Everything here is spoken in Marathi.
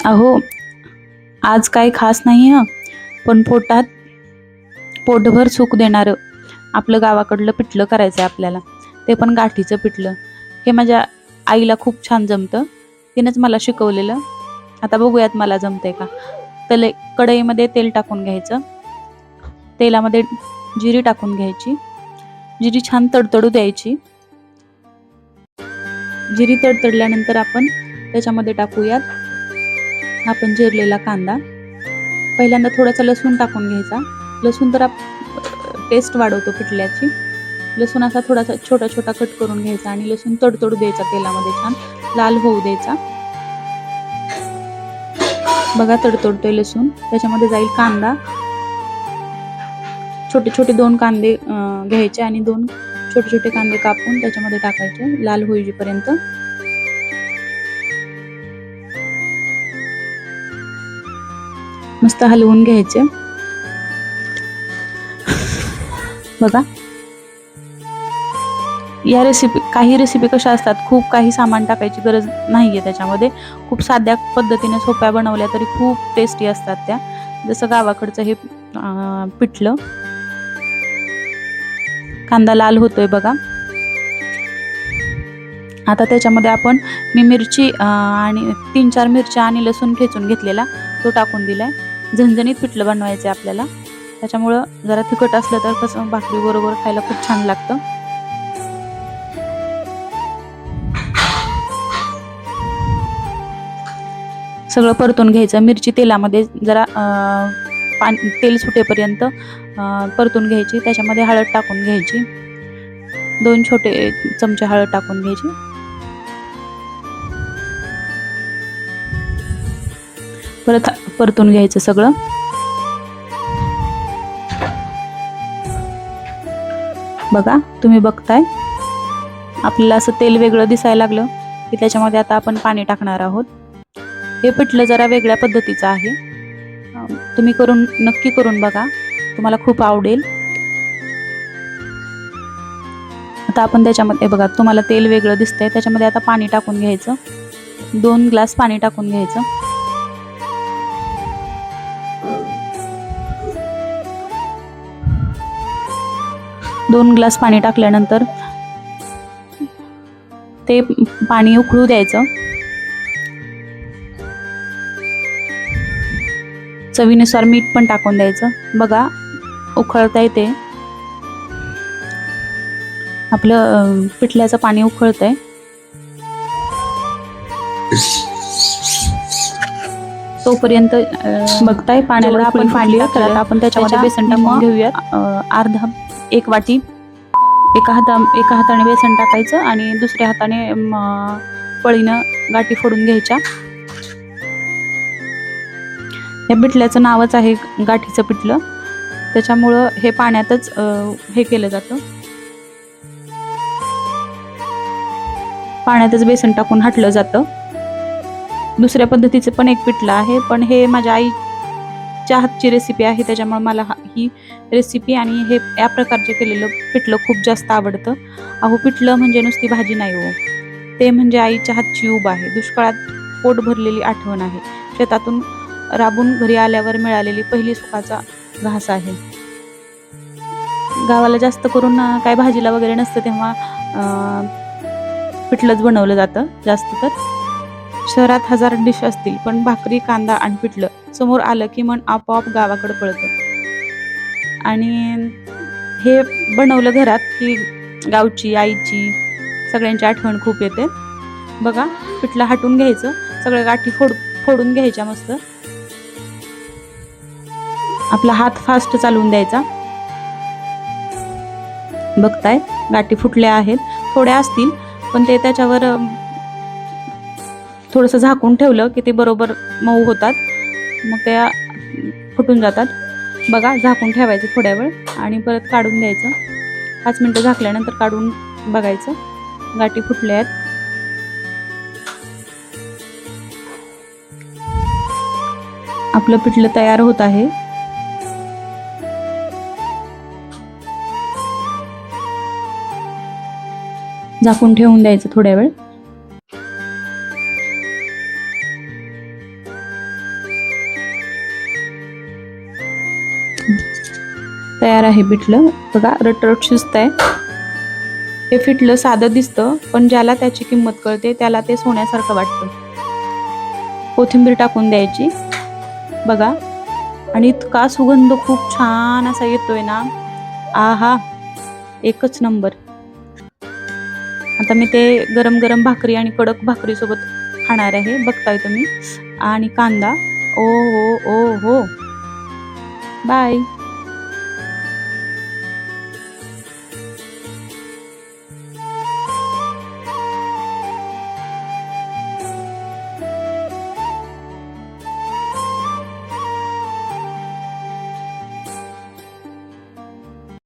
अहो, आज काही खास नाही हं, पण पोटभर सुख देणारं आपलं गावाकडलं पिठलं करायचं आहे आपल्याला. ते पण गाठीचं पिठलं. हे माझ्या आईला खूप छान जमतं. तिनंच मला शिकवलेलं. आता बघूयात मला जमतंय का. कढईमध्ये तेल टाकून घ्यायचं. तेलामध्ये जिरी टाकून घ्यायची. जिरी छान तडतडू द्यायची. जिरी तडतडल्यानंतर आपण त्याच्यामध्ये टाकूयात आपण चिरलेला कांदा. पहिल्यांदा थोडासा लसूण टाकून घ्यायचा. लसूण तर टेस्ट वाढवतो पिठल्याची. लसूण असा थोडासा छोटा छोटा कट करून घ्यायचा आणि लसूण तडतडू द्यायचा तेलामध्ये, छान लाल होऊ द्यायचा. बघा तडतडतोय लसूण. त्याच्यामध्ये जाईल कांदा. छोटे छोटे 2 कांदे घ्यायचे आणि 2 छोटे छोटे कांदे कापून त्याच्यामध्ये टाकायचे लाल होईपर्यंत. मस्त हलवून घ्यायचे. बघा, या काही रेसिपी कशा असतात, खूप काही सामान टाकायची गरज नाहीये त्याच्यामध्ये. खूप साध्या पद्धतीने सोप्या बनवल्या तरी खूप टेस्टी असतात त्या. जसं गावाकडचं हे पिठलं. कांदा लाल होतोय बघा. आता त्याच्यामध्ये आपण मिरची आणि 3-4 मिरच्या आणि लसूण ठेचून घेतलेला तो टाकून दिलाय. झणझणीत पिठलं बनवायचं आपल्याला. त्याच्यामुळं जरा तिखट असलं तर कसं भाकरी बरोबर खायला खूप छान लागतं. सगळं परतून घ्यायचं. मिरची तेलामध्ये जरा तेल सुटेपर्यंत परतून घ्यायची. त्याच्यामध्ये हळद टाकून घ्यायची. 2 छोटे चमचे हळद टाकून घ्यायची. परत परतून घ्यायचं सगळं. बघा, तुम्ही बघताय आपल्याला असं तेल वेगळं दिसायला लागलं की त्याच्यामध्ये आता आपण पाणी टाकणार आहोत. हे पिठलं जरा वेगळ्या पद्धतीचं आहे. तुम्ही नक्की करून बघा, तुम्हाला खूप आवडेल. आता आपण त्याच्यामध्ये बघा, तुम्हाला तेल वेगळं दिसतंय. त्याच्यामध्ये आता पाणी टाकून घ्यायचं. 2 ग्लास पाणी टाकून घ्यायचं. दोन ग्लास पाणी टाकल्यानंतर ते पाणी उकळू द्यायचं. चवीनुसार मीठ पण टाकून द्यायचं. बघा, उकळतंय ते. आपलं पिठल्याचं पाणी उकळतंय. तोपर्यंत बघताय पाण्याला आपण पाणी टाकलं. आता आपण त्याच्यामध्ये बेसन टाकून घेऊयात. एक वाटी. एका हाताने बेसन टाकायचं आणि दुसऱ्या हाताने पळीनं गाठी फोडून घ्यायच्या. या पिठल्याचं नावच आहे गाठीचं पिठलं. त्याच्यामुळं हे पाण्यातच हे केलं जातं. पाण्यातच बेसन टाकून हटलं जातं. दुसऱ्या पद्धतीचं पण एक पिठलं आहे, पण हे माझ्या आईच्या हातची रेसिपी आहे. त्याच्यामुळे मला ही रेसिपी आणि हे या प्रकारचे केलेलं पिठलं खूप जास्त आवडतं. अहो, पिठलं म्हणजे नुसती भाजी नाही हो, ते म्हणजे आईच्या हातची ऊब आहे. दुष्काळात पोट भरलेली आठवण आहे. शेतातून राबून घरी आल्यावर मिळालेली पहिली सुखाचा घास आहे. गावाला जास्त करून काय भाजीला वगैरे नसतं, तेव्हा पिठलंच बनवलं जातं जास्त तर. शहरात 1000 डिश असतील, पण भाकरी, कांदा आणि पिठलं समोर आलं की मन आपोआप गावाकडे पळतं. आणि हे बनवलं घरात की गावची, आईची, सगळ्यांची आठवण खूप येते. बघा, पिठलं हटून घ्यायचं. सगळ्या गाठी फोडून घ्यायच्या मस्त. आपला हात फास्ट चालवून द्यायचा. बघताय, गाठी फुटल्या आहेत. थोड्या असतील, पण ते त्याच्यावर थोडंसं झाकून ठेवलं की ते बरोबर मऊ होतात. मग त्या फुटून जातात. बघा, झाकून ठेवायचं थोड्या वेळ आणि परत काढून द्यायचं. 5 मिनिटं झाकल्यानंतर काढून बघायचं, गाठी फुटल्या आहेत. आपलं पिठलं तयार होत आहे. झाकून ठेवून द्यायचं थोड्या वेळ. तयार आहे पिठलं. बघा रटरट शिजतंय. हे पिठलं साधं दिसतं, पण ज्याला त्याची किंमत कळते त्याला ते सोन्यासारखं वाटतं. कोथिंबीर टाकून द्यायची बघा, आणि इतका सुगंध खूप छान असा येतोय ना, आहा, एकच नंबर. आता मी ते गरम गरम भाकरी आणि कडक भाकरी सोबत खाणार आहे, बघताय तुम्ही. आणि कांदा, ओ हो ओ हो. बाय.